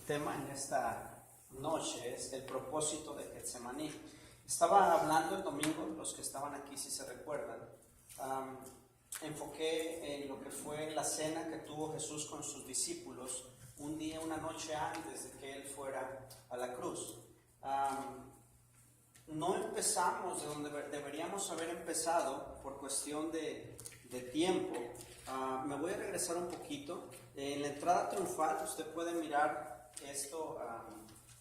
tema en esta noche es el propósito de Getsemaní. Estaba hablando el domingo, los que estaban aquí si se recuerdan, enfoqué en lo que fue la cena que tuvo Jesús con sus discípulos un día, una noche antes de que Él fuera a la cruz. No empezamos de donde deberíamos haber empezado por cuestión de tiempo. Me voy a regresar un poquito. En la entrada triunfal usted puede mirar esto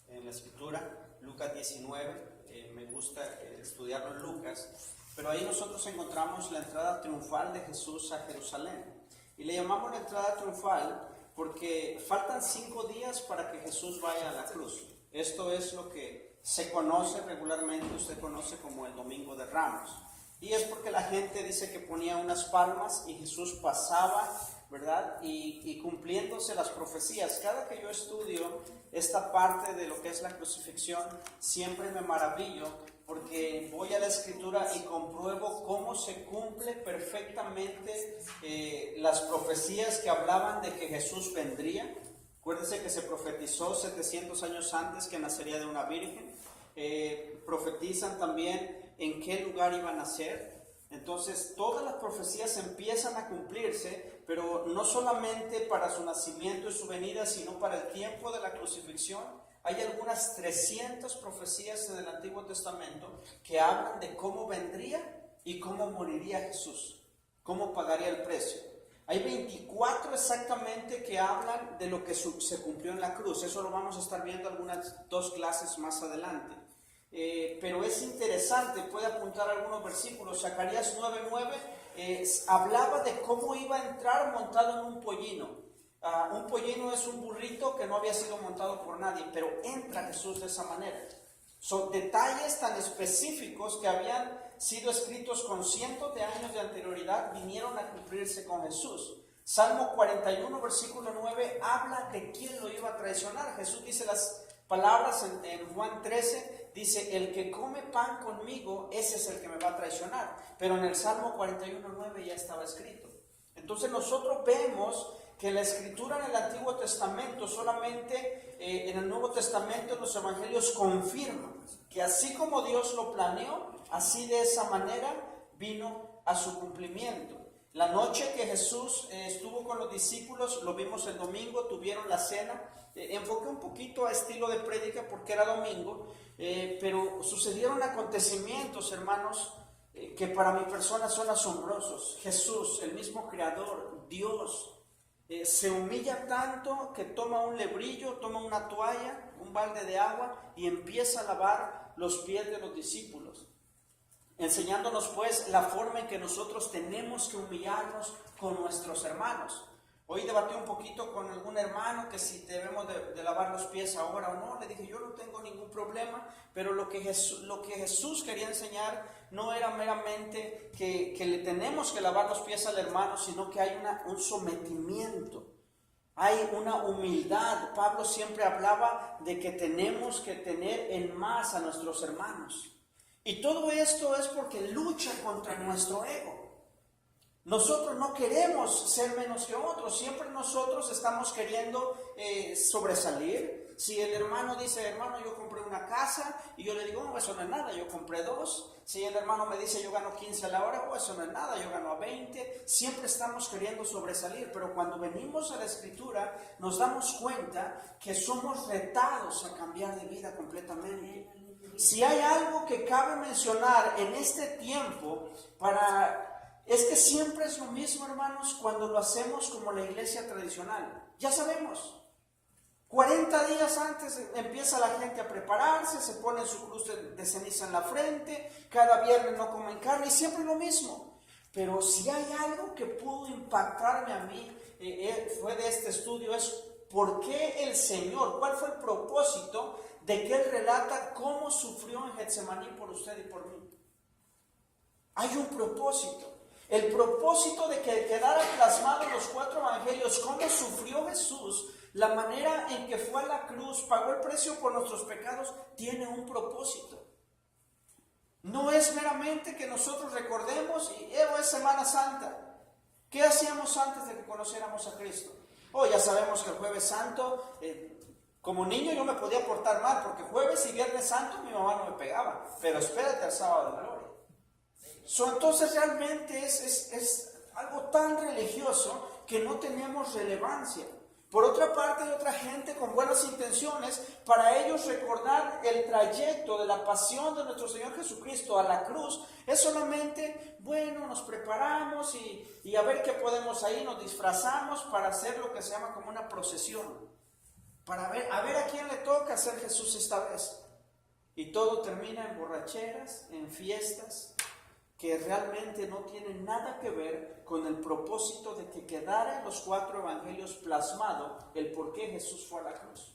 en la escritura, Lucas 19. Me gusta estudiarlo en Lucas, pero ahí nosotros encontramos la entrada triunfal de Jesús a Jerusalén. Y le llamamos la entrada triunfal porque faltan 5 días para que Jesús vaya a la cruz. Esto es lo que se conoce regularmente, usted conoce como el Domingo de Ramos. Y es porque la gente dice que ponía unas palmas y Jesús pasaba, ¿verdad? Y cumpliéndose las profecías. Cada que yo estudio esta parte de lo que es la crucifixión, siempre me maravillo porque voy a la escritura y compruebo cómo se cumple perfectamente las profecías que hablaban de que Jesús vendría. Acuérdense que se profetizó 700 años antes que nacería de una virgen. Profetizan también en qué lugar iba a nacer. Entonces todas las profecías empiezan a cumplirse, pero no solamente para su nacimiento y su venida, sino para el tiempo de la crucifixión. Hay algunas 300 profecías en el Antiguo Testamento que hablan de cómo vendría y cómo moriría Jesús, cómo pagaría el precio. Hay 24 exactamente que hablan de lo que se cumplió en la cruz. Eso lo vamos a estar viendo algunas 2 clases más adelante. Pero es interesante, puede apuntar algunos versículos. Zacarías 9:9 hablaba de cómo iba a entrar montado en un pollino. Un pollino es un burrito que no había sido montado por nadie, pero entra Jesús de esa manera. Son detalles tan específicos que habían sido escritos con cientos de años de anterioridad, vinieron a cumplirse con Jesús. Salmo 41, versículo 9, habla de quién lo iba a traicionar. Jesús dice las palabras en Juan 13, dice, el que come pan conmigo, ese es el que me va a traicionar. Pero en el Salmo 41, 9 ya estaba escrito. Entonces nosotros vemos que la escritura en el Antiguo Testamento, solamente en el Nuevo Testamento, los evangelios confirman que así como Dios lo planeó, así de esa manera vino a su cumplimiento. La noche que Jesús estuvo con los discípulos, lo vimos el domingo, tuvieron la cena. Enfoqué un poquito a estilo de prédica porque era domingo, pero sucedieron acontecimientos, hermanos, que para mi persona son asombrosos. Jesús, el mismo Creador, Dios, se humilla tanto que toma un lebrillo, toma una toalla, un balde de agua y empieza a lavar los pies de los discípulos, enseñándonos pues la forma en que nosotros tenemos que humillarnos con nuestros hermanos. Hoy debatí un poquito con algún hermano que si debemos de lavar los pies ahora o no. Le dije, yo no tengo ningún problema, pero lo que Jesús quería enseñar no era meramente que le tenemos que lavar los pies al hermano, sino que hay un sometimiento, hay una humildad. Pablo siempre hablaba de que tenemos que tener en más a nuestros hermanos. Y todo esto es porque lucha contra nuestro ego. Nosotros no queremos ser menos que otros, siempre nosotros estamos queriendo sobresalir. Si el hermano dice, hermano, yo compré una casa, y yo le digo, no, eso no es nada, yo compré 2. Si el hermano me dice, yo gano 15 a la hora, eso no es nada, yo gano a 20. Siempre estamos queriendo sobresalir, pero cuando venimos a la Escritura, nos damos cuenta que somos retados a cambiar de vida completamente. Si hay algo que cabe mencionar en este tiempo es que siempre es lo mismo, hermanos, cuando lo hacemos como la iglesia tradicional. Ya sabemos, 40 días antes empieza la gente a prepararse, se pone su cruz de ceniza en la frente, cada viernes no comen carne y siempre lo mismo. Pero si hay algo que pudo impactarme a mí, fue de este estudio, es por qué el Señor, cuál fue el propósito de que Él relata cómo sufrió en Getsemaní por usted y por mí. Hay un propósito. El propósito de que quedara plasmado en los 4 evangelios cómo sufrió Jesús, la manera en que fue a la cruz, pagó el precio por nuestros pecados, tiene un propósito. No es meramente que nosotros recordemos y es Semana Santa. ¿Qué hacíamos antes de que conociéramos a Cristo? Ya sabemos que el Jueves Santo Como niño yo me podía portar mal, porque jueves y viernes santo mi mamá no me pegaba, pero espérate al sábado de gloria. Entonces realmente es algo tan religioso que no tenemos relevancia. Por otra parte, hay otra gente con buenas intenciones. Para ellos recordar el trayecto de la pasión de nuestro Señor Jesucristo a la cruz es solamente, bueno, nos preparamos y a ver qué podemos ahí, nos disfrazamos para hacer lo que se llama como una procesión, para ver a quién le toca ser Jesús esta vez. Y todo termina en borracheras, en fiestas, que realmente no tienen nada que ver con el propósito de que quedara en los 4 evangelios plasmado el por qué Jesús fue a la cruz.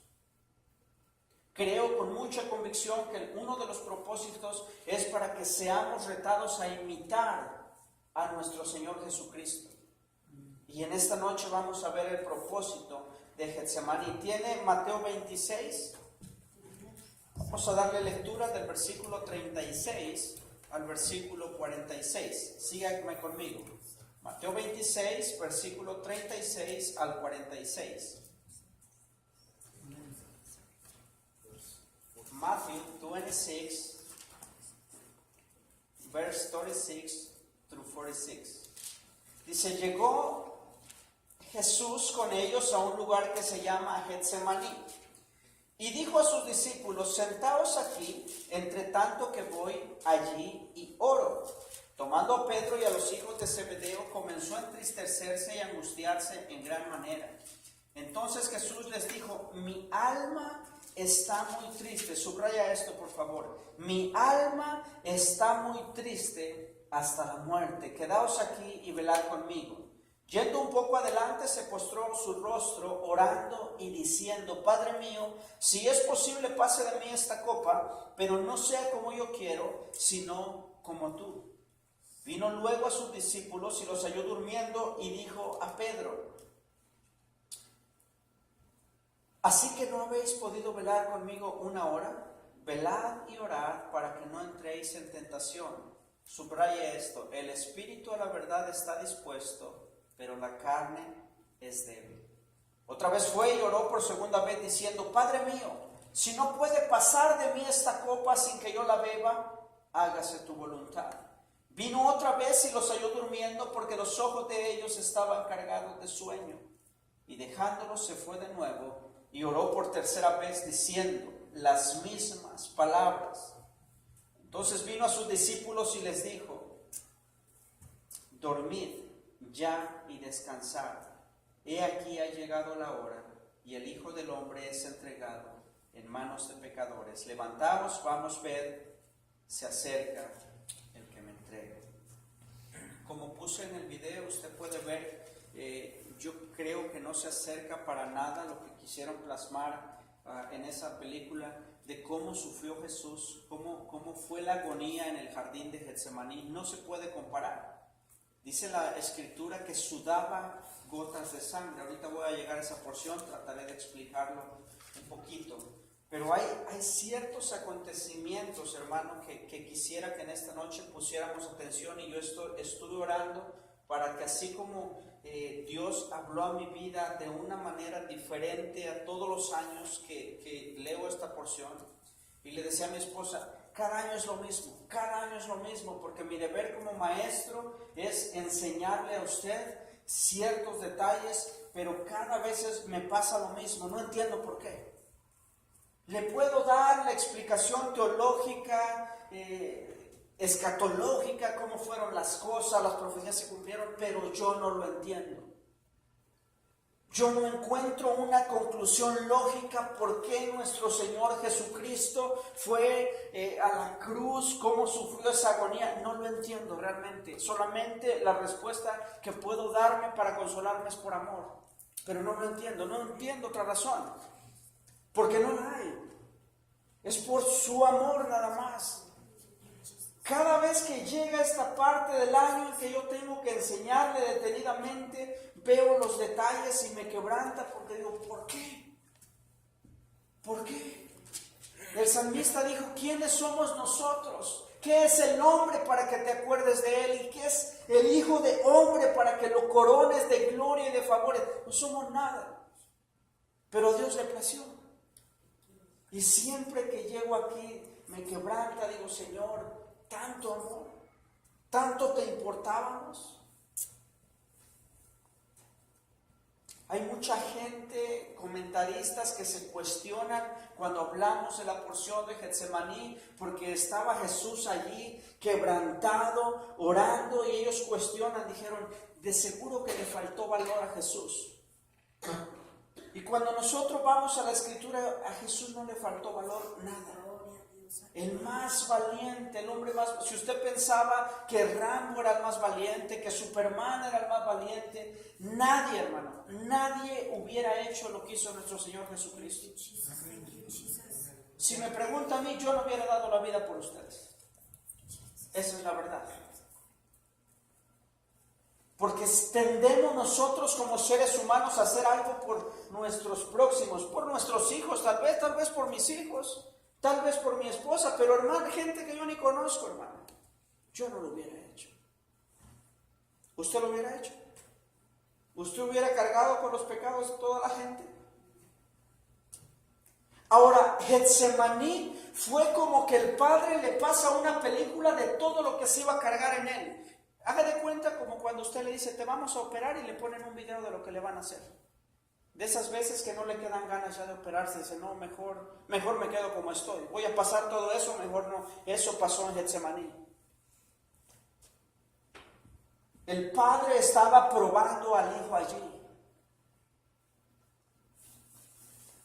Creo con mucha convicción que uno de los propósitos es para que seamos retados a imitar a nuestro Señor Jesucristo. Y en esta noche vamos a ver el propósito de Getsemaní. Tiene Mateo 26. Vamos a darle lectura del versículo 36 al versículo 46. Síganme conmigo. Mateo 26, versículo 36 al 46. Matthew 26, verse 36 through 46. Dice, llegó Jesús con ellos a un lugar que se llama Getsemaní. Y dijo a sus discípulos, sentaos aquí, entre tanto que voy allí y oro. Tomando a Pedro y a los hijos de Zebedeo, comenzó a entristecerse y angustiarse en gran manera. Entonces Jesús les dijo, mi alma está muy triste. Subraya esto, por favor. Mi alma está muy triste hasta la muerte. Quedaos aquí y velad conmigo. Yendo un poco adelante, se postró su rostro, orando y diciendo, Padre mío, si es posible, pase de mí esta copa, pero no sea como yo quiero, sino como tú. Vino luego a sus discípulos y los halló durmiendo y dijo a Pedro, ¿así que no habéis podido velar conmigo una hora? Velad y orad para que no entréis en tentación. Subraya esto, el espíritu a la verdad está dispuesto, pero la carne es débil. Otra vez fue y oró por segunda vez diciendo, Padre mío, si no puede pasar de mí esta copa sin que yo la beba, hágase tu voluntad. Vino otra vez y los halló durmiendo porque los ojos de ellos estaban cargados de sueño. Y dejándolos se fue de nuevo y oró por tercera vez diciendo las mismas palabras. Entonces vino a sus discípulos y les dijo, dormid ya y descansar. He aquí ha llegado la hora y el Hijo del Hombre es entregado en manos de pecadores. Levantaos, vamos, ved, se acerca el que me entregue. Como puse en el video, usted puede ver, yo creo que no se acerca para nada lo que quisieron plasmar en esa película de cómo sufrió Jesús, cómo fue la agonía en el jardín de Getsemaní. No se puede comparar. Dice la escritura que sudaba gotas de sangre. Ahorita voy a llegar a esa porción, trataré de explicarlo un poquito. Pero hay ciertos acontecimientos, hermano, que quisiera que en esta noche pusiéramos atención. Y yo estuve orando para que así como Dios habló a mi vida de una manera diferente a todos los años que leo esta porción. Y le decía a mi esposa, cada año es lo mismo, porque mi deber como maestro es enseñarle a usted ciertos detalles, pero cada vez me pasa lo mismo, no entiendo por qué. Le puedo dar la explicación teológica, escatológica, cómo fueron las cosas, las profecías se cumplieron, pero yo no lo entiendo. Yo no encuentro una conclusión lógica por qué nuestro Señor Jesucristo fue a la cruz, cómo sufrió esa agonía. No lo entiendo realmente. Solamente la respuesta que puedo darme para consolarme es por amor. Pero no lo entiendo. No entiendo otra razón. Porque no la hay. Es por su amor nada más. Cada vez que llega esta parte del año en que yo tengo que enseñarle detenidamente, veo los detalles y me quebranta porque digo, ¿por qué? ¿Por qué? El salmista dijo, ¿quiénes somos nosotros? ¿Qué es el hombre para que te acuerdes de él? ¿Y qué es el hijo de hombre para que lo corones de gloria y de favores? No somos nada. Pero a Dios le plació. Y siempre que llego aquí me quebranta, digo, Señor, tanto amor, tanto te importábamos. Hay mucha gente, comentaristas, que se cuestionan cuando hablamos de la porción de Getsemaní, porque estaba Jesús allí quebrantado, orando, y ellos cuestionan, dijeron, de seguro que le faltó valor a Jesús. Y cuando nosotros vamos a la Escritura, a Jesús no le faltó valor nada. El más valiente, el hombre más... Si usted pensaba que Rambo era el más valiente, que Superman era el más valiente, nadie, hermano, nadie hubiera hecho lo que hizo nuestro Señor Jesucristo. Si me pregunta a mí, yo no hubiera dado la vida por ustedes. Esa es la verdad. Porque tendemos nosotros como seres humanos a hacer algo por nuestros próximos, por nuestros hijos, tal vez por mis hijos, tal vez por mi esposa, pero hermano, gente que yo ni conozco, hermano, yo no lo hubiera hecho. ¿Usted lo hubiera hecho? ¿Usted hubiera cargado con los pecados de toda la gente? Ahora, Getsemaní fue como que el Padre le pasa una película de todo lo que se iba a cargar en él. Haga de cuenta como cuando usted le dice, te vamos a operar, y le ponen un video de lo que le van a hacer. De esas veces que no le quedan ganas ya de operarse, dice, no, mejor me quedo como estoy. Voy a pasar todo eso, mejor no. Eso pasó en Getsemaní. El Padre estaba probando al Hijo allí.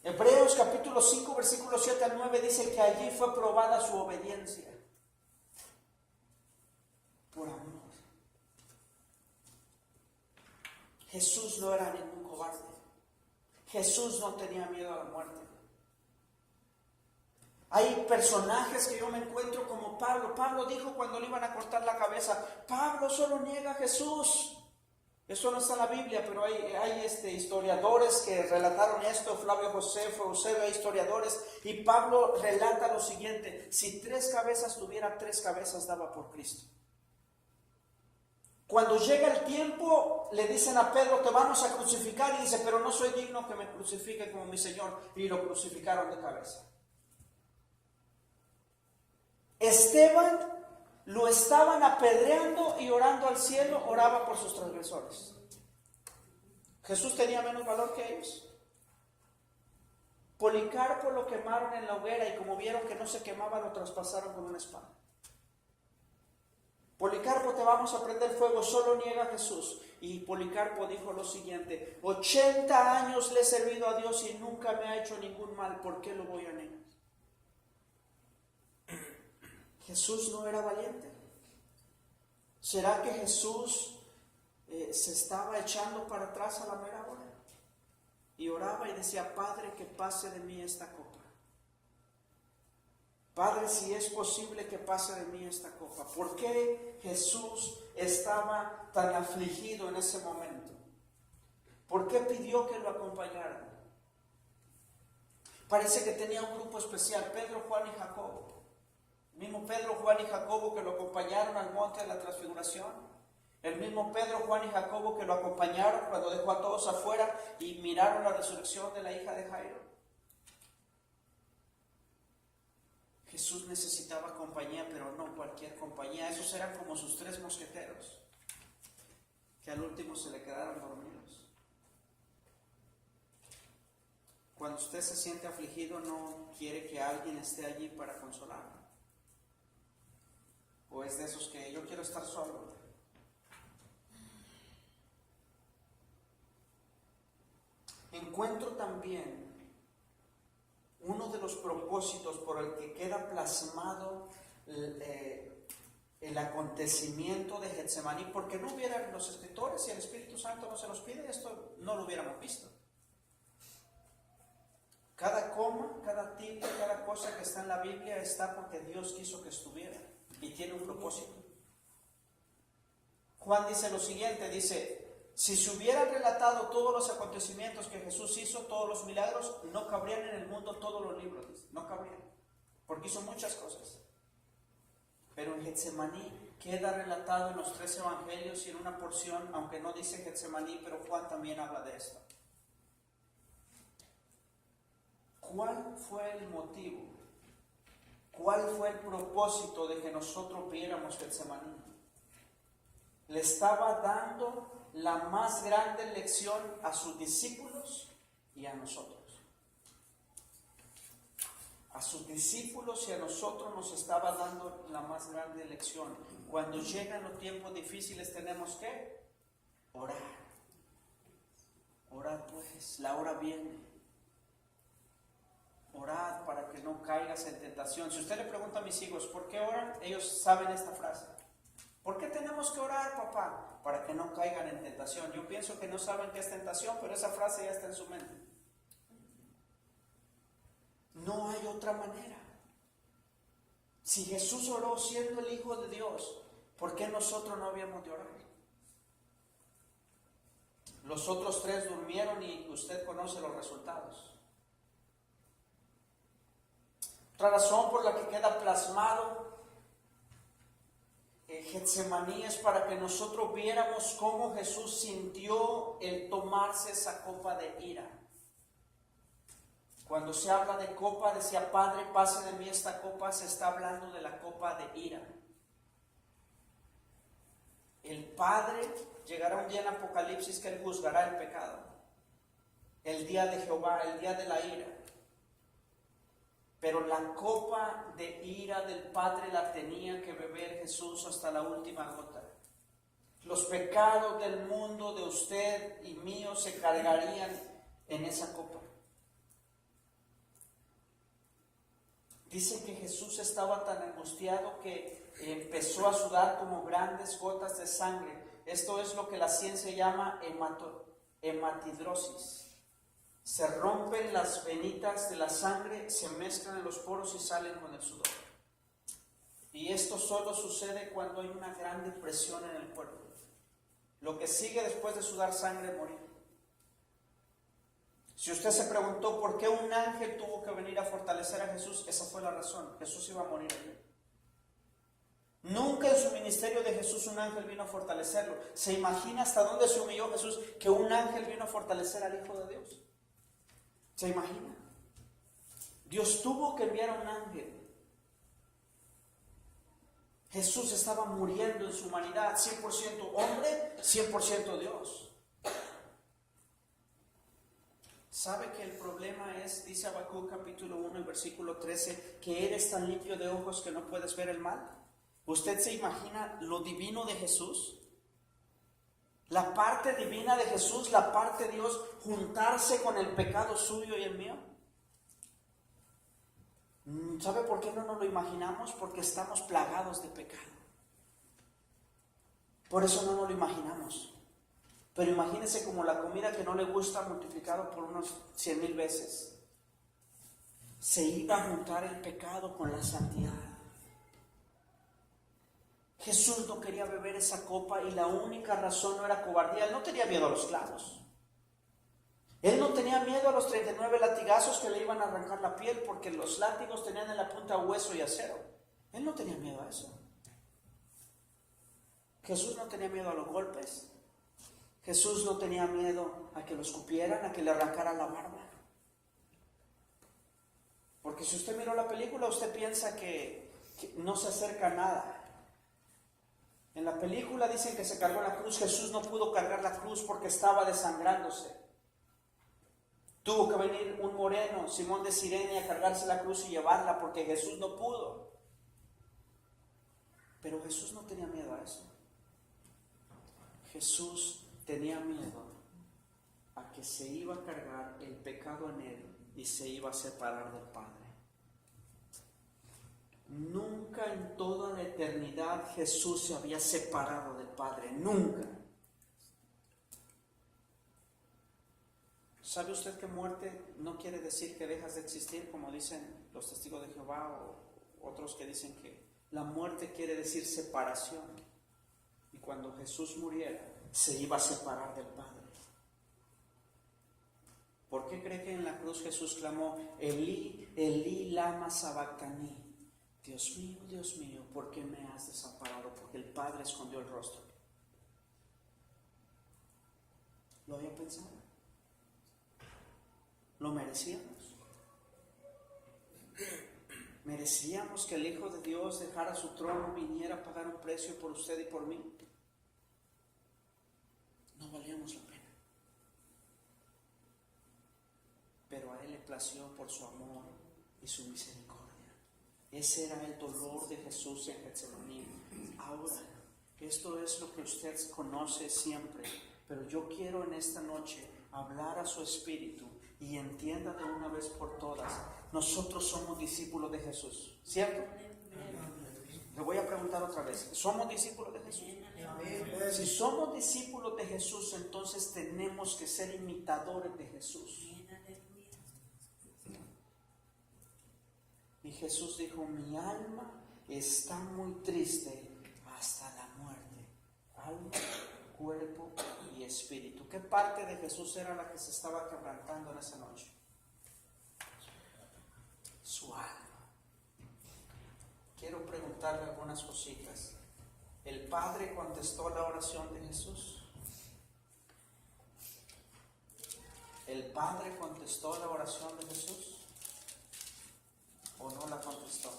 Hebreos capítulo 5, versículos 7 al 9 dice que allí fue probada su obediencia. Por amor. Jesús no era ningún cobarde. Jesús no tenía miedo a la muerte. Hay personajes que yo me encuentro como Pablo. Pablo dijo cuando le iban a cortar la cabeza, Pablo solo niega a Jesús. Eso no está en la Biblia, pero hay historiadores que relataron esto. Flavio Josefo, Eusebio, hay historiadores. Y Pablo relata lo siguiente: si 3 cabezas tuviera, 3 cabezas daba por Cristo. Cuando llega el tiempo, le dicen a Pedro, te vamos a crucificar, y dice, pero no soy digno que me crucifique como mi Señor, y lo crucificaron de cabeza. Esteban lo estaban apedreando y orando al cielo, oraba por sus transgresores. Jesús tenía menos valor que ellos. Policarpo lo quemaron en la hoguera, y como vieron que no se quemaba, lo traspasaron con una espada. Policarpo, te vamos a prender fuego, solo niega a Jesús. Y Policarpo dijo lo siguiente: 80 años le he servido a Dios y nunca me ha hecho ningún mal, ¿por qué lo voy a negar? ¿Jesús no era valiente? ¿Será que Jesús se estaba echando para atrás a la mera hora? Y oraba y decía, Padre, que pase de mí esta copa. Padre, si es posible que pase de mí esta copa. ¿Por qué Jesús estaba tan afligido en ese momento? ¿Por qué pidió que lo acompañaran? Parece que tenía un grupo especial, Pedro, Juan y Jacobo. El mismo Pedro, Juan y Jacobo que lo acompañaron al monte de la transfiguración. El mismo Pedro, Juan y Jacobo que lo acompañaron cuando dejó a todos afuera y miraron la resurrección de la hija de Jairo. Jesús necesitaba compañía, pero no cualquier compañía. Esos eran como sus 3 mosqueteros, que al último se le quedaron dormidos. Cuando usted se siente afligido, no quiere que alguien esté allí para consolarlo. O es de esos que yo quiero estar solo. Encuentro también uno de los propósitos por el que queda plasmado el acontecimiento de Getsemaní, porque no hubieran los escritores y el Espíritu Santo no se los pide, esto no lo hubiéramos visto. Cada coma, cada tilde, cada cosa que está en la Biblia está porque Dios quiso que estuviera y tiene un propósito. Juan dice lo siguiente, dice, si se hubieran relatado todos los acontecimientos que Jesús hizo, todos los milagros, no cabrían en el mundo todos los libros, no cabrían, porque hizo muchas cosas. Pero en Getsemaní queda relatado en los 3 evangelios y en una porción, aunque no dice Getsemaní, pero Juan también habla de esto. ¿cuál fue el motivo? ¿Cuál fue el propósito de que nosotros viéramos Getsemaní? Le estaba dando la más grande lección a sus discípulos y a nosotros. A sus discípulos y a nosotros nos estaba dando la más grande lección. Cuando llegan los tiempos difíciles tenemos que orar. Orad pues, la hora viene. Orad para que no caigas en tentación. Si usted le pregunta a mis hijos, ¿por qué oran? Ellos saben esta frase. ¿Por qué tenemos que orar, papá? Para que no caigan en tentación. Yo pienso que no saben qué es tentación, pero esa frase ya está en su mente. No hay otra manera. Si Jesús oró siendo el Hijo de Dios, ¿por qué nosotros no habíamos de orar? Los otros tres durmieron y usted conoce los resultados. Otra razón por la que queda plasmado Getsemaní es para que nosotros viéramos cómo Jesús sintió el tomarse esa copa de ira. Cuando se habla de copa, decía, Padre, pase de mí esta copa, se está hablando de la copa de ira. El Padre llegará un día en Apocalipsis que Él juzgará el pecado. El día de Jehová, el día de la ira. Pero la copa de ira del Padre la tenía que beber Jesús hasta la última gota. Los pecados del mundo, de usted y mío, se cargarían en esa copa. Dice que Jesús estaba tan angustiado que empezó a sudar como grandes gotas de sangre. Esto es lo que la ciencia llama hematidrosis. Se rompen las venitas de la sangre, se mezclan en los poros y salen con el sudor. Y esto solo sucede cuando hay una gran depresión en el cuerpo. Lo que sigue después de sudar sangre es morir. Si usted se preguntó por qué un ángel tuvo que venir a fortalecer a Jesús, esa fue la razón. Jesús iba a morir aquí. Nunca en su ministerio de Jesús un ángel vino a fortalecerlo. ¿Se imagina hasta dónde se humilló Jesús que un ángel vino a fortalecer al Hijo de Dios? ¿Se imagina? Dios tuvo que enviar a un ángel. Jesús estaba muriendo en su humanidad, 100% hombre, 100% Dios. ¿Sabe que el problema es, dice Habacuc capítulo 1, versículo 13, que eres tan limpio de ojos que no puedes ver el mal? ¿Usted se imagina lo divino de Jesús? La parte divina de Jesús, la parte de Dios, juntarse con el pecado suyo y el mío. ¿Sabe por qué no nos lo imaginamos? Porque estamos plagados de pecado. Por eso no nos lo imaginamos. Pero imagínese como la comida que no le gusta multiplicado por unos 100,000 veces. Se iba a juntar el pecado con la santidad. Jesús no quería beber esa copa y la única razón no era cobardía. Él no tenía miedo a los clavos. Él no tenía miedo a los 39 latigazos que le iban a arrancar la piel porque los látigos tenían en la punta hueso y acero. Él no tenía miedo a eso. Jesús no tenía miedo a los golpes. Jesús no tenía miedo a que lo escupieran, a que le arrancaran la barba. Porque si usted miró la película, usted piensa que no se acerca a nada. En la película dicen que se cargó la cruz. Jesús no pudo cargar la cruz porque estaba desangrándose. Tuvo que venir un moreno, Simón de Cirene, a cargarse la cruz y llevarla porque Jesús no pudo. Pero Jesús no tenía miedo a eso. Jesús tenía miedo a que se iba a cargar el pecado en él y se iba a separar del Padre. Nunca en toda la eternidad Jesús se había separado del Padre, nunca. ¿Sabe usted que muerte no quiere decir que dejas de existir, como dicen los testigos de Jehová o otros que dicen que la muerte quiere decir separación? Y cuando Jesús muriera, se iba a separar del Padre. ¿Por qué cree que en la cruz Jesús clamó, Elí, Elí, lama sabactani? Dios mío, ¿por qué me has desamparado? Porque el Padre escondió el rostro. ¿Lo había pensado? ¿Lo merecíamos? ¿Merecíamos que el Hijo de Dios dejara su trono, viniera a pagar un precio por usted y por mí? No valíamos la pena. Pero a Él le plació por su amor y su misericordia. Ese era el dolor de Jesús en Getsemaní. Ahora, esto es lo que usted conoce siempre, pero yo quiero en esta noche hablar a su espíritu y entienda de una vez por todas, nosotros somos discípulos de Jesús, ¿cierto? Le voy a preguntar otra vez, ¿somos discípulos de Jesús? Si somos discípulos de Jesús, entonces tenemos que ser imitadores de Jesús. Y Jesús dijo, mi alma está muy triste hasta la muerte. Alma, cuerpo y espíritu. ¿Qué parte de Jesús era la que se estaba quebrantando en esa noche? Su alma. Quiero preguntarle algunas cositas. ¿El Padre contestó la oración de Jesús? ¿El Padre contestó la oración de Jesús? ¿O no la contestó?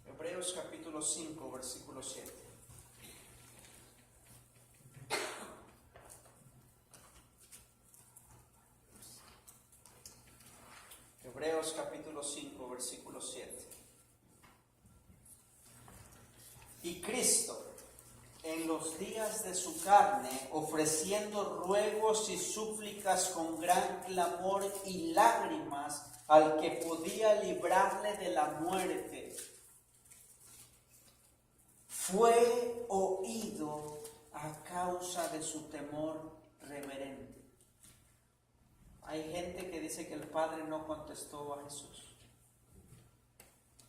Hebreos capítulo 5, versículo 7. Hebreos capítulo 5, versículo 7. Y Cristo, en los días de su carne, ofreciendo ruegos y súplicas con gran clamor y lágrimas al que podía librarle de la muerte, fue oído a causa de su temor reverente. Hay gente que dice que el Padre no contestó a Jesús,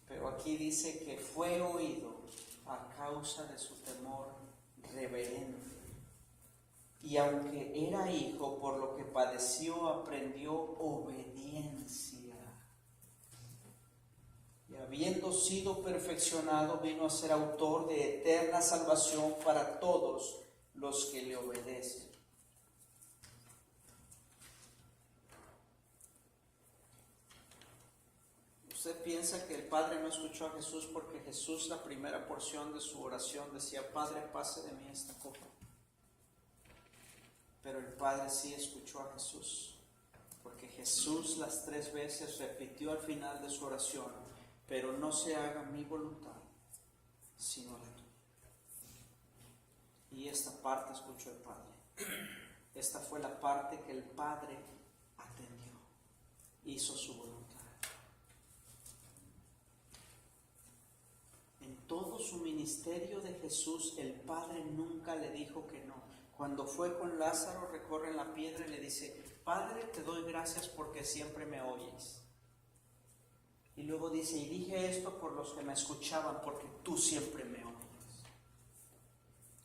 pero aquí dice que fue oído a causa de su temor reverente. Y aunque era hijo, por lo que padeció, aprendió obediencia. Y habiendo sido perfeccionado, vino a ser autor de eterna salvación para todos los que le obedecen. ¿Usted piensa que el Padre no escuchó a Jesús porque Jesús, la primera porción de su oración, decía, Padre, pase de mí esta copa? Pero el Padre sí escuchó a Jesús, porque Jesús las 3 veces repitió al final de su oración, pero no se haga mi voluntad, sino la tuya. Y esta parte escuchó el Padre. Esta fue la parte que el Padre atendió, hizo su voluntad. En todo su ministerio de Jesús, el Padre nunca le dijo que no. Cuando fue con Lázaro, recorre la piedra y le dice, Padre, te doy gracias porque siempre me oyes. Y luego dice, y dije esto por los que me escuchaban, porque tú siempre me oyes.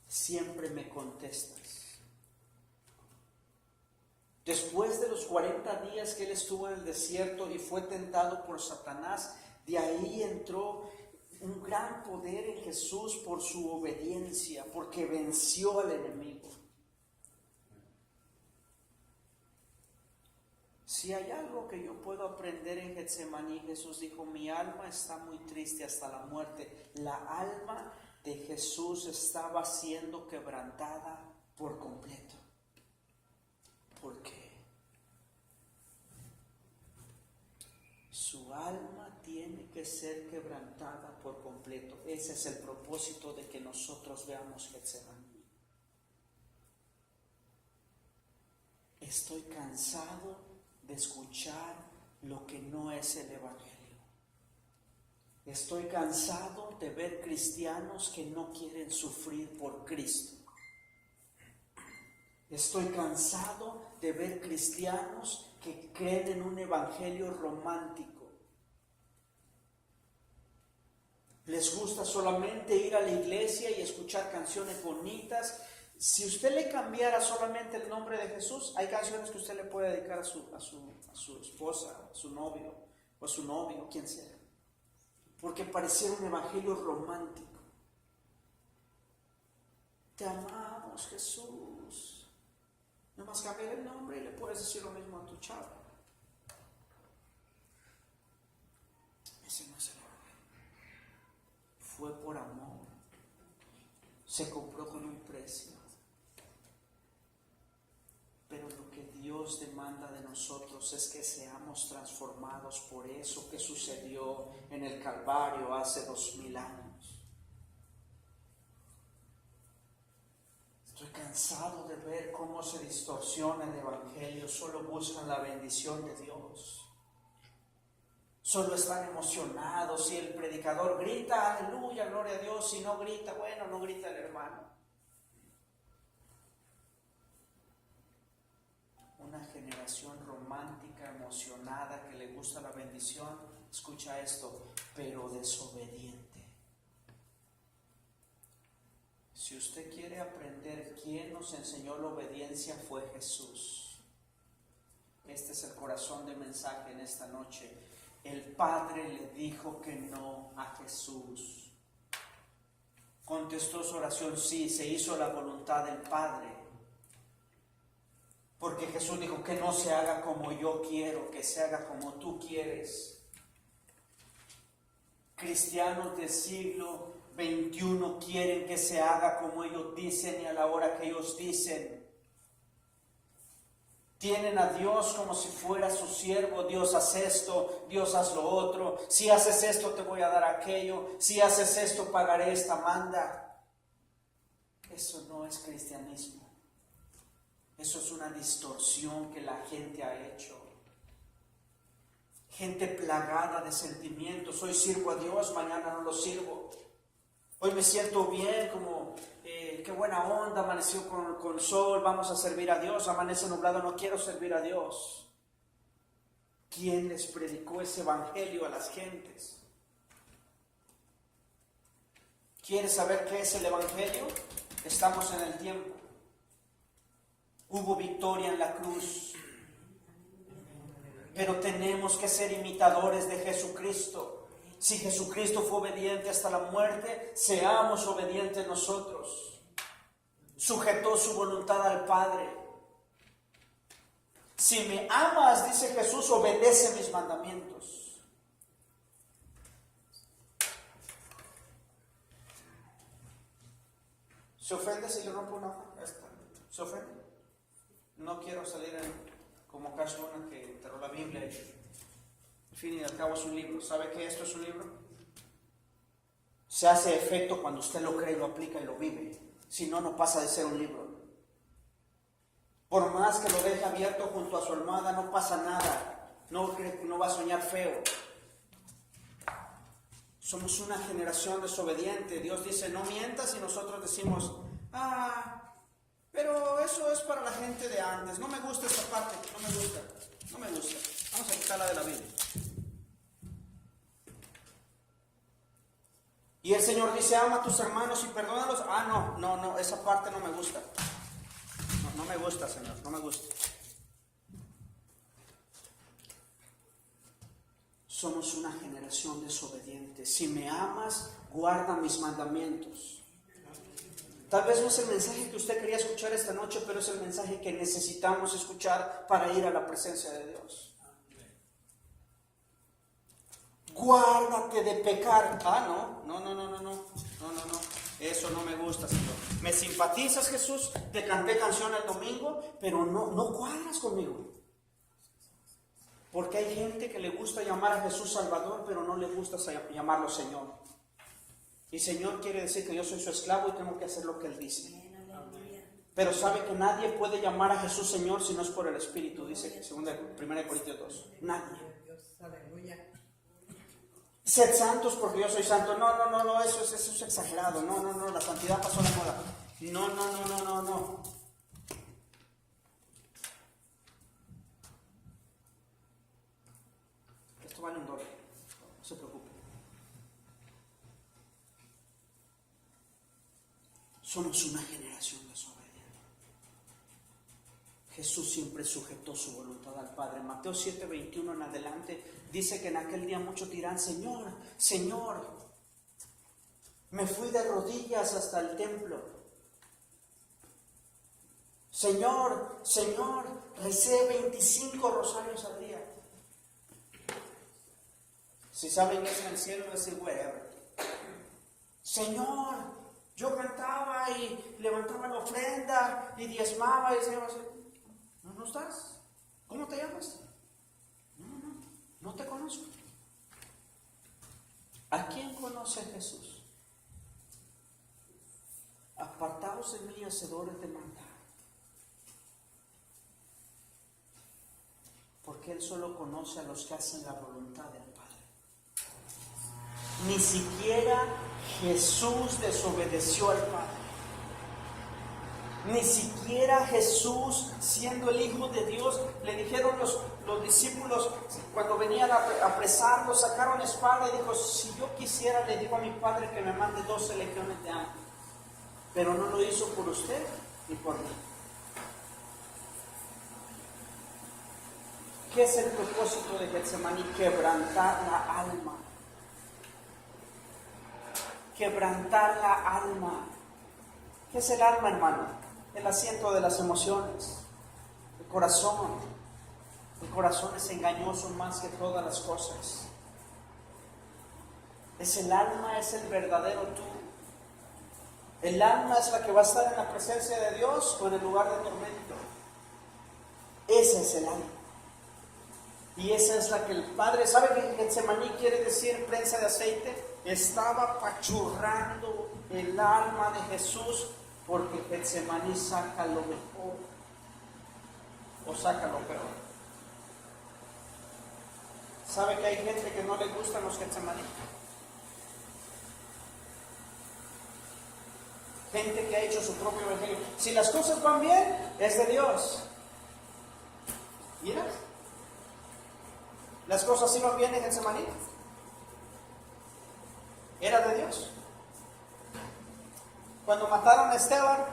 Siempre me contestas. Después de los 40 días que él estuvo en el desierto y fue tentado por Satanás, de ahí entró un gran poder en Jesús por su obediencia, porque venció al enemigo. Si hay algo que yo puedo aprender en Getsemaní, Jesús dijo, mi alma está muy triste hasta la muerte. La alma de Jesús estaba siendo quebrantada por completo. ¿Por qué? Su alma tiene que ser quebrantada por completo. Ese es el propósito de que nosotros veamos Getsemaní. Estoy cansado de escuchar lo que no es el Evangelio. Estoy cansado de ver cristianos que no quieren sufrir por Cristo. Estoy cansado de ver cristianos que creen en un evangelio romántico. Les gusta solamente ir a la iglesia y escuchar canciones bonitas. Si usted le cambiara solamente el nombre de Jesús, hay canciones que usted le puede dedicar a su esposa, a su novio, o a su novio, quien sea. Porque pareciera un evangelio romántico. Te amamos, Jesús. Nomás cambia el nombre y le puedes decir lo mismo a tu chavo. se compró con un precio. Pero lo que Dios demanda de nosotros es que seamos transformados por eso que sucedió en el Calvario hace 2000 años. Estoy cansado de ver cómo se distorsiona el Evangelio. Solo buscan la bendición de Dios. Solo están emocionados. Si el predicador grita, aleluya, gloria a Dios. Si no grita, bueno, no grita el hermano. Una generación romántica, emocionada, que le gusta la bendición. Escucha esto, pero desobediente. Si usted quiere aprender quién nos enseñó la obediencia, fue Jesús. Este es el corazón del mensaje en esta noche. El Padre le dijo que no a Jesús. Contestó su oración, sí, se hizo la voluntad del Padre. Porque Jesús dijo que no se haga como yo quiero, que se haga como tú quieres. Cristianos del siglo 21 quieren que se haga como ellos dicen y a la hora que ellos dicen. Tienen a Dios como si fuera su siervo. Dios haz esto, Dios haz lo otro. Si haces esto te voy a dar aquello. Si haces esto pagaré esta manda. Eso no es cristianismo. Eso es una distorsión que la gente ha hecho. Gente plagada de sentimientos. Hoy sirvo a Dios, mañana no lo sirvo. Hoy me siento bien, como qué buena onda, amaneció con sol, vamos a servir a Dios. Amanece nublado, no quiero servir a Dios. ¿Quién les predicó ese evangelio a las gentes? ¿Quieres saber qué es el evangelio? Estamos en el tiempo. Hubo victoria en la cruz. Pero tenemos que ser imitadores de Jesucristo. Si Jesucristo fue obediente hasta la muerte, seamos obedientes nosotros. Sujetó su voluntad al Padre. Si me amas, dice Jesús, obedece mis mandamientos. ¿Se ofende si le rompo una hoja? ¿Se ofende? No quiero salir como caso una que enterró la Biblia y al fin y al cabo es un libro. ¿Sabe que esto es un libro? Se hace efecto cuando usted lo cree, lo aplica y lo vive. Si no, no pasa de ser un libro. Por más que lo deje abierto junto a su almohada, no pasa nada. No va a soñar feo. Somos una generación desobediente. Dios dice, no mientas, y nosotros decimos, pero eso es para la gente de antes. No me gusta esa parte, no me gusta. Vamos a quitarla de la Biblia. Y el Señor dice, ama a tus hermanos y perdónalos. No, esa parte no me gusta. No me gusta, Señor, no me gusta. Somos una generación desobediente. Si me amas, guarda mis mandamientos. Tal vez no es el mensaje que usted quería escuchar esta noche, pero es el mensaje que necesitamos escuchar para ir a la presencia de Dios. Guárdate de pecar. No. Eso no me gusta, Señor. Me simpatizas, Jesús. Te canté canción el domingo, pero no cuadras conmigo. Porque hay gente que le gusta llamar a Jesús Salvador, pero no le gusta llamarlo Señor. Y Señor quiere decir que yo soy su esclavo y tengo que hacer lo que Él dice. Pero sabe que nadie puede llamar a Jesús Señor si no es por el Espíritu, dice 1 Corintios 2. Nadie. Sed santos porque yo soy santo. No, eso es exagerado. No, la santidad pasó de moda. No. Esto vale $1. No se preocupe. Somos una generación desobediente. Jesús siempre sujetó su voluntad al Padre. Mateo 7:21 en adelante dice que en aquel día muchos dirán, Señor, me fui de rodillas hasta el templo. Señor, recé 25 rosarios al día. Si saben que es en el cielo, es decir, wherever. Señor, Yo cantaba y levantaba la ofrenda y diezmaba y decía, no estás. ¿Cómo te llamas? No te conozco. ¿A quién conoce Jesús? Apartaos de mí, hacedores de maldad. Porque Él solo conoce a los que hacen la voluntad del Padre. Ni siquiera Jesús desobedeció al Padre. Ni siquiera Jesús, siendo el Hijo de Dios, le dijeron los discípulos, cuando venían a apresarlo, sacaron espada y dijo, si yo quisiera, le digo a mi Padre que me mande 12 legiones de ángeles. Pero no lo hizo por usted ni por mí. ¿Qué es el propósito de Getsemaní? Quebrantar la alma. Quebrantar la alma. ¿Qué es el alma, hermano? El asiento de las emociones. El corazón. El corazón es engañoso más que todas las cosas. Es el alma, es el verdadero tú. El alma es la que va a estar en la presencia de Dios o en el lugar de tormento. Ese es el alma. Y esa es la que el Padre, ¿sabe que Getsemaní quiere decir prensa de aceite? Estaba apachurrando el alma de Jesús porque Getsemaní saca lo mejor o saca lo peor. ¿Sabe que hay gente que no le gustan los Getsemaní? Gente que ha hecho su propio evangelio. Si las cosas van bien, es de Dios. ¿Mira? Las cosas iban bien en Getsemaní. Era de Dios. Cuando mataron a Esteban,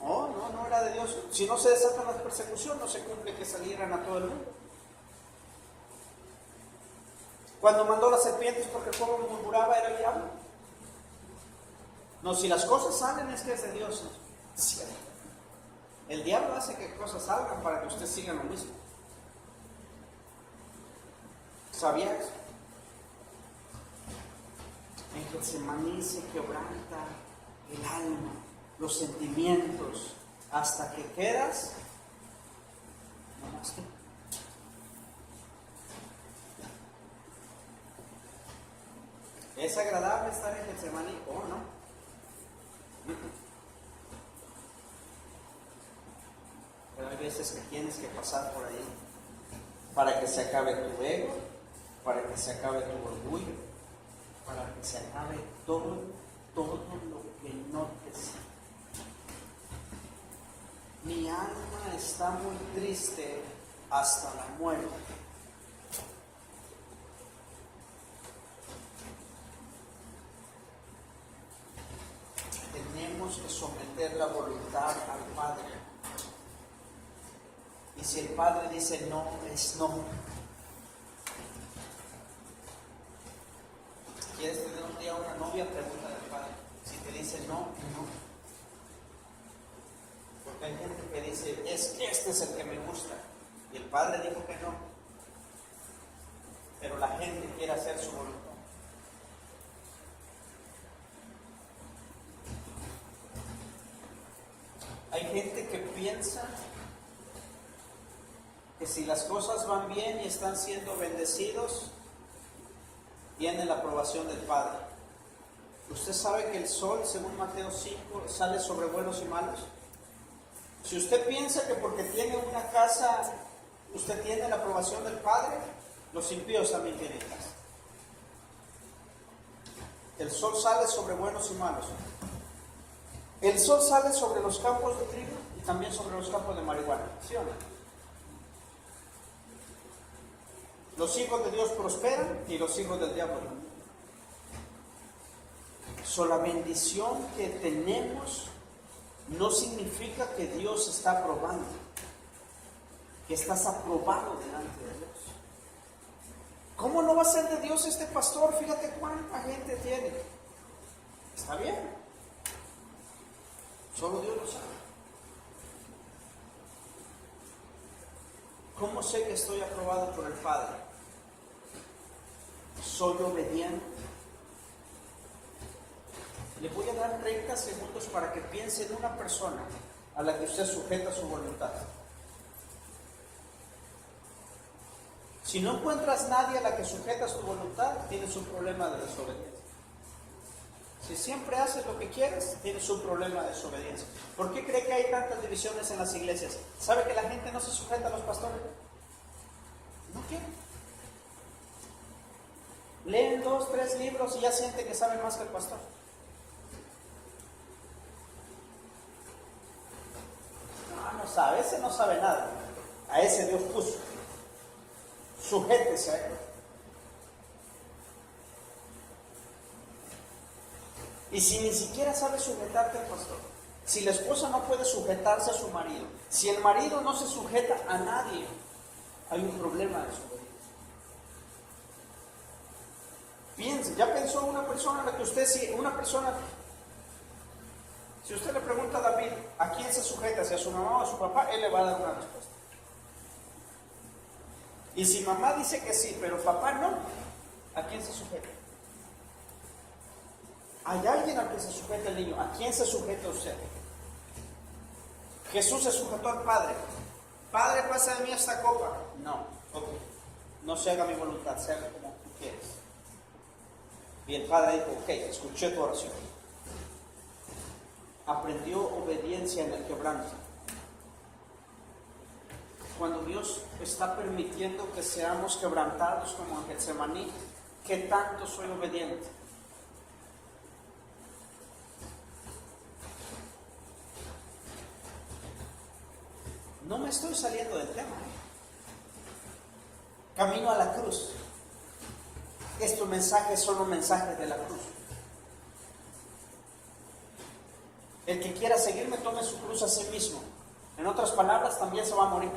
no era de Dios. Si no se desatan las persecuciones, no se cumple que salieran a todo el mundo. Cuando mandó las serpientes porque el pueblo murmuraba, era el diablo. No, si las cosas salen es que es de Dios. Sí. El diablo hace que cosas salgan para que usted siga lo mismo. ¿Sabía eso? En Getsemaní se quebranta el alma, los sentimientos, hasta que quedas no más que. ¿Es agradable estar en Getsemaní o no? Pero hay veces que tienes que pasar por ahí para que se acabe tu ego, para que se acabe tu orgullo, para que se acabe todo lo que no te sirve. Mi alma está muy triste hasta la muerte. Tenemos que someter la voluntad al Padre. Y si el Padre dice no, es no. ¿Quieres tener un día una novia? Pregúntale al Padre. Si te dice no, no. Porque hay gente que dice, este es el que me gusta. Y el Padre dijo que no. Pero la gente quiere hacer su voluntad. Hay gente que piensa que si las cosas van bien y están siendo bendecidos, tiene la aprobación del Padre. ¿Usted sabe que el sol, según Mateo 5, sale sobre buenos y malos? Si usted piensa que porque tiene una casa, usted tiene la aprobación del Padre, los impíos también tienen casa. El sol sale sobre buenos y malos. El sol sale sobre los campos de trigo y también sobre los campos de marihuana, ¿sí o no? Los hijos de Dios prosperan y los hijos del diablo no. La bendición que tenemos no significa que Dios está aprobando, que estás aprobado delante de Dios. ¿Cómo no va a ser de Dios este pastor? Fíjate cuánta gente tiene. Está bien. Solo Dios lo sabe. ¿Cómo sé que estoy aprobado por el Padre? Soy obediente. Le voy a dar 30 segundos para que piense en una persona a la que usted sujeta su voluntad. Si no encuentras nadie a la que sujetas tu voluntad, tienes un problema de desobediencia. Si siempre haces lo que quieres, tienes un problema de desobediencia. ¿Por qué cree que hay tantas divisiones en las iglesias? ¿Sabe que la gente no se sujeta a los pastores? No quieren. Leen 2, 3 libros y ya sienten que saben más que el pastor. No sabe, ese no sabe nada. A ese Dios puso. Sujétese a él. Y si ni siquiera sabe sujetarte al pastor, si la esposa no puede sujetarse a su marido, si el marido no se sujeta a nadie, hay un problema de desobediencia. Piense, ya pensó una persona a la que usted, si usted le pregunta a David, ¿a quién se sujeta? ¿Si a su mamá o a su papá? Él le va a dar una respuesta. Y si mamá dice que sí, pero papá no, ¿a quién se sujeta? ¿Hay alguien al que se sujeta el niño? ¿A quién se sujeta usted? Jesús se sujetó al Padre. Padre, pasa de mí esta copa. No, no se haga mi voluntad, se haga como tú quieres. Y el Padre dijo, ok, escuché tu oración. Aprendió obediencia en el quebranto. Cuando Dios está permitiendo que seamos quebrantados como en Getsemaní, ¿qué tanto soy obediente? No me estoy saliendo del tema. Camino a la cruz. Estos mensajes son los mensajes de la cruz. El que quiera seguirme, tome su cruz a sí mismo. En otras palabras, también se va a morir.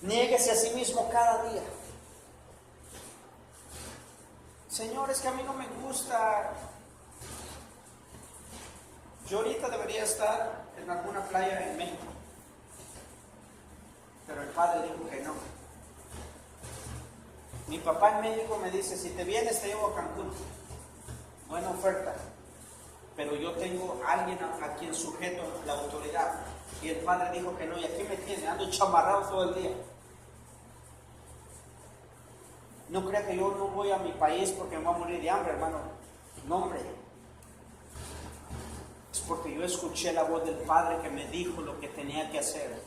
Niéguese a sí mismo cada día. Señor, es que a mí no me gusta. Yo ahorita debería estar en alguna playa en México. Pero el Padre dijo que no. Mi papá en México me dice, si te vienes te llevo a Cancún. Buena oferta. Pero yo tengo a alguien a quien sujeto la autoridad. Y el Padre dijo que no, y aquí me tiene, ando chamarrado todo el día. No crea que yo no voy a mi país porque me voy a morir de hambre, hermano. No, hombre. Es porque yo escuché la voz del Padre que me dijo lo que tenía que hacer.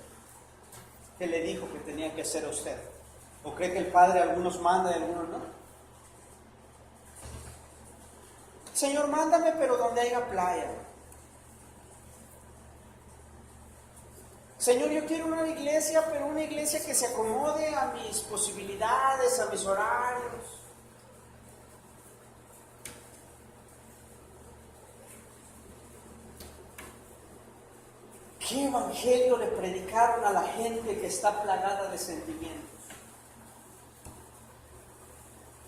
¿Qué le dijo que tenía que hacer a usted? ¿O cree que el Padre a algunos manda y a algunos no? Señor, mándame, pero donde haya playa. Señor, yo quiero una iglesia, pero una iglesia que se acomode a mis posibilidades, a mis horarios. ¿Qué evangelio le predicaron a la gente que está plagada de sentimientos?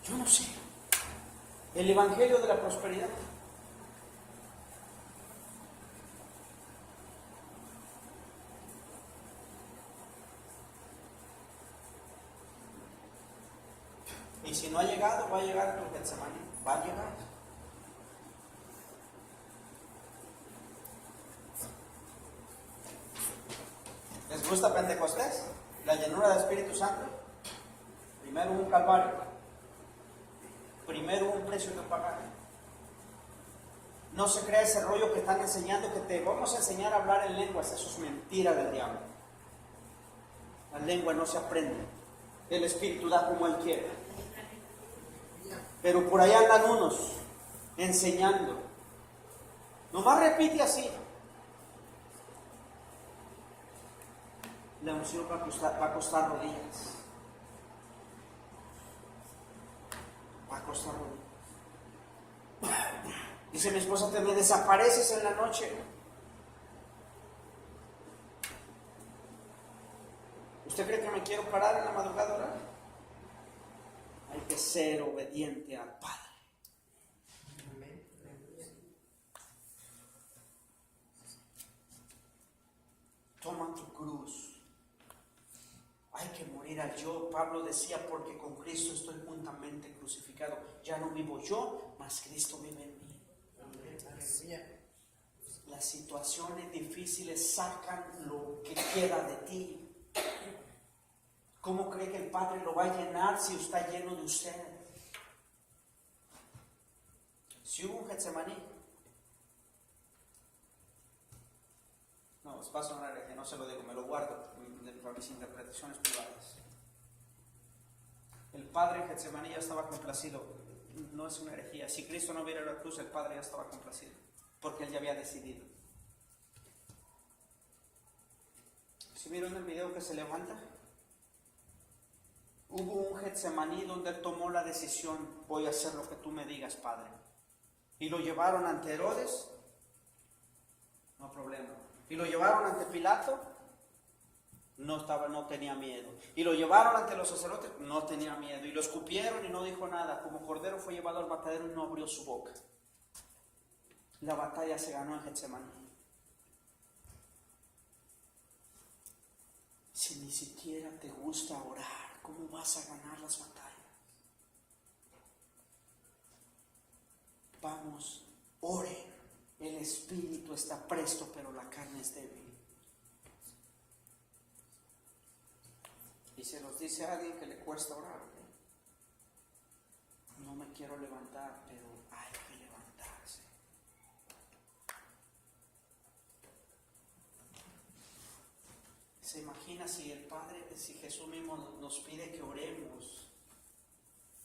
Yo no sé. El evangelio de la prosperidad. Y si no ha llegado, va a llegar por Getsemaní. Va a llegar. ¿Les gusta Pentecostés? La llenura del Espíritu Santo. Primero un calvario. Primero un precio que pagar. No se crea ese rollo que están enseñando, que te vamos a enseñar a hablar en lenguas. Eso es mentira del diablo. La lengua no se aprende. El Espíritu da como Él quiere. Pero por ahí andan unos enseñando. Nomás repite así. La unción va a costar rodillas. Va a costar rodillas. Dice mi esposa, te me desapareces en la noche. ¿Usted cree que me quiero parar en la madrugada a orar? Hay que ser obediente al Padre. Toma tu cruz. Hay que morir al yo. Pablo decía, porque con Cristo estoy juntamente crucificado. Ya no vivo yo, mas Cristo vive en mí. Las situaciones difíciles sacan lo que queda de ti. ¿Cómo cree que el Padre lo va a llenar si está lleno de usted? Si hubo un Getsemaní, no, os paso una hereje, no se lo digo, me lo guardo para mis interpretaciones privadas. El Padre en Getsemaní ya estaba complacido. No es una herejía. Si Cristo no hubiera ido a la cruz, el Padre ya estaba complacido, porque Él ya había decidido. ¿Sí vieron el video que se levanta? Hubo un Getsemaní donde Él tomó la decisión: voy a hacer lo que tú me digas, Padre. Y lo llevaron ante Herodes, no problema. Y lo llevaron ante Pilato, no tenía miedo. Y lo llevaron ante los sacerdotes, no tenía miedo. Y lo escupieron y no dijo nada. Como cordero fue llevado al matadero y no abrió su boca. La batalla se ganó en Getsemaní. Si ni siquiera te gusta orar, ¿cómo vas a ganar las batallas? Vamos, oren. El espíritu está presto, pero la carne es débil. Y se los dice a alguien que le cuesta orar. No me quiero levantar, pero hay que levantarse. ¿Se imagina si el Padre, si Jesús mismo nos pide que oremos?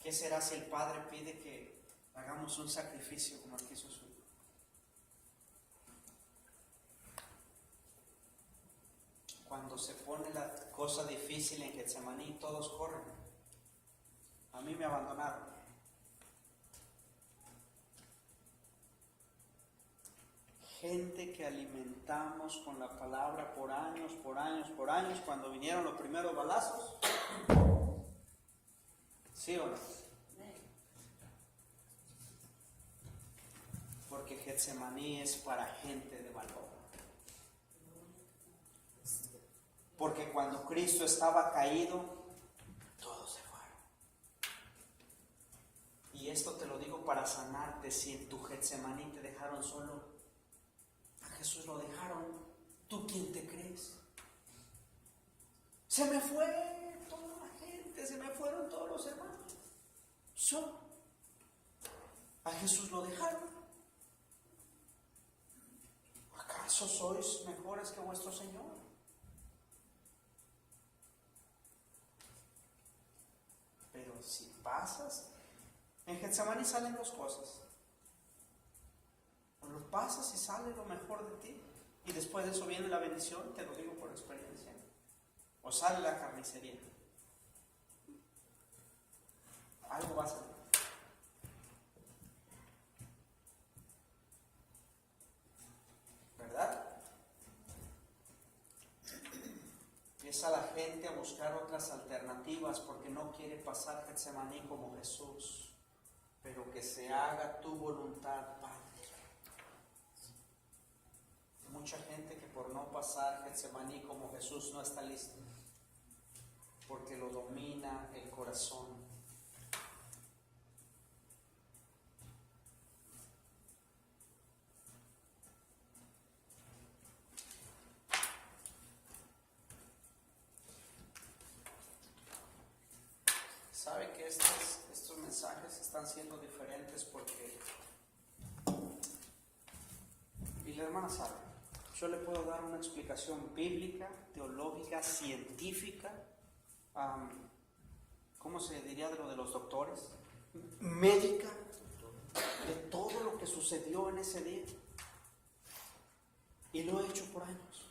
¿Qué será si el Padre pide que hagamos un sacrificio como el que hizo su Hijo? Cuando se pone la cosa difícil en Getsemaní, todos corren. A mí me abandonaron. Gente que alimentamos con la palabra por años, cuando vinieron los primeros balazos. ¿Sí o no? Porque Getsemaní es para gente de valor. Porque cuando Cristo estaba caído, todos se fueron. Y esto te lo digo para sanarte. Si en tu Getsemaní te dejaron solo, a Jesús lo dejaron. ¿Tú quién te crees? Se me fue toda la gente, se me fueron todos los hermanos. Yo, a Jesús lo dejaron. ¿Acaso sois mejores que vuestro Señor? Pero si pasas, en Getsemaní salen dos cosas. O lo pasas y sale lo mejor de ti, y después de eso viene la bendición, te lo digo por experiencia. O sale la carnicería. Algo va a salir. ¿Verdad? Empieza la gente a buscar otras alternativas porque no quiere pasar Getsemaní como Jesús. Pero que se haga tu voluntad, Padre. Mucha gente que por no pasar Getsemaní como Jesús no está lista, porque lo domina el corazón. Sabe que estos mensajes están siendo diferentes porque, y la hermana sabe, yo le puedo dar una explicación bíblica, teológica, científica, ¿cómo se diría de lo de los doctores? Médica, de todo lo que sucedió en ese día. Y lo he hecho por años.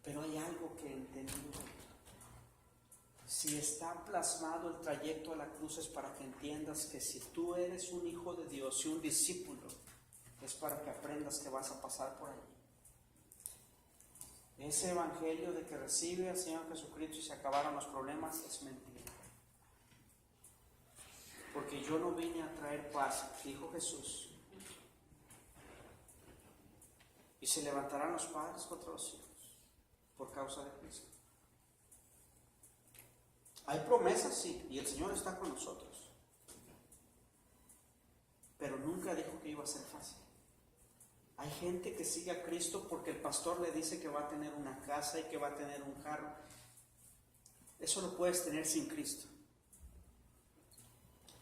Pero hay algo que he entendido. Si está plasmado el trayecto a la cruz es para que entiendas que si tú eres un hijo de Dios y un discípulo, es para que aprendas que vas a pasar por allí. Ese evangelio de que recibe al Señor Jesucristo y se acabaron los problemas es mentira. Porque yo no vine a traer paz, dijo Jesús. Y se levantarán los padres contra los hijos por causa de Cristo. Hay promesas, sí, y el Señor está con nosotros. Pero nunca ser fácil. Hay gente que sigue a Cristo porque el pastor le dice que va a tener una casa y que va a tener un carro. Eso lo puedes tener sin Cristo.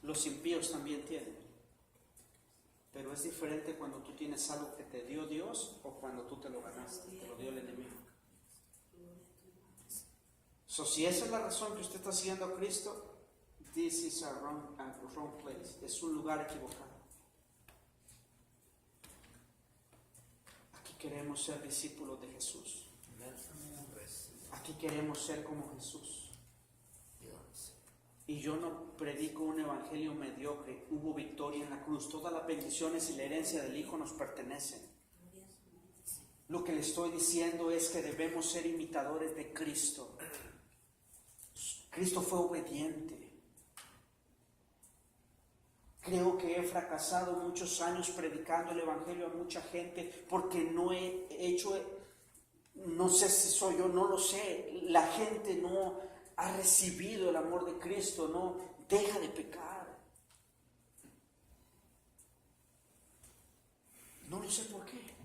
Los impíos también tienen. Pero es diferente cuando tú tienes algo que te dio Dios o cuando tú te lo ganaste, te lo dio el enemigo. Si esa es la razón que usted está siguiendo a Cristo, this is a wrong place. Es un lugar equivocado. Aquí queremos ser discípulos de Jesús. Aquí queremos ser como Jesús. Y yo no predico un evangelio mediocre. Hubo victoria en la cruz. Todas las bendiciones y la herencia del Hijo nos pertenecen. Lo que le estoy diciendo es que debemos ser imitadores de Cristo. Cristo fue obediente. Creo que he fracasado muchos años predicando el evangelio a mucha gente porque no he hecho, no sé si soy yo, no lo sé. La gente no ha recibido el amor de Cristo, no deja de pecar. No lo sé por qué.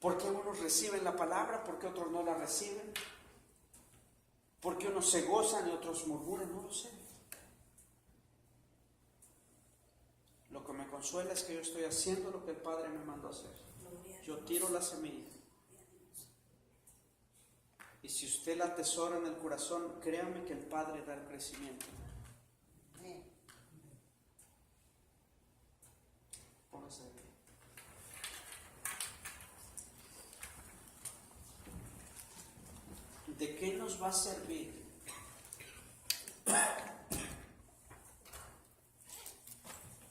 ¿Por qué unos reciben la palabra? ¿Por qué otros no la reciben? ¿Por qué unos se gozan y otros murmuran? No lo sé. Lo que me consuela es que yo estoy haciendo lo que el Padre me mandó a hacer. Yo tiro la semilla. Y si usted la atesora en el corazón, créame que el Padre da el crecimiento. Póngase de pie. ¿De qué nos va a servir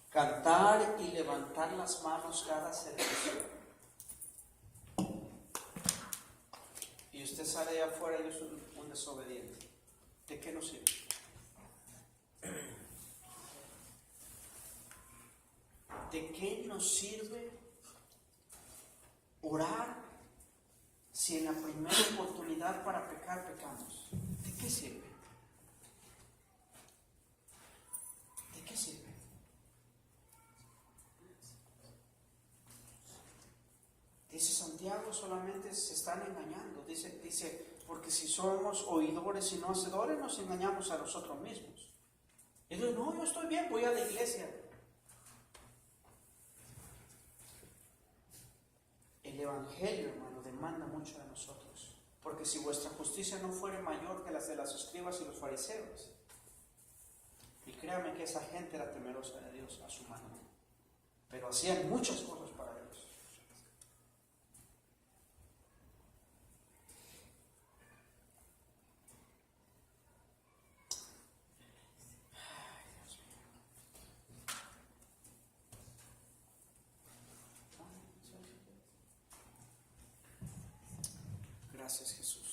cantar y levantar las manos cada servicio? Y usted sale de afuera y es un desobediente. ¿De qué nos sirve? ¿De qué nos sirve orar si en la primera oportunidad para pecar pecamos? ¿De qué sirve? ¿De qué sirve? Dice Santiago, solamente se están engañando. Dice, porque si somos oidores y no hacedores, nos engañamos a nosotros mismos. Y dice, no, yo estoy bien, voy a la iglesia. El evangelio, hermano, demanda mucho de nosotros. Porque si vuestra justicia no fuere mayor que las de los escribas y los fariseos, y créame que esa gente era temerosa de Dios a su mano, pero hacían muchas cosas para Dios. Gracias, Jesús.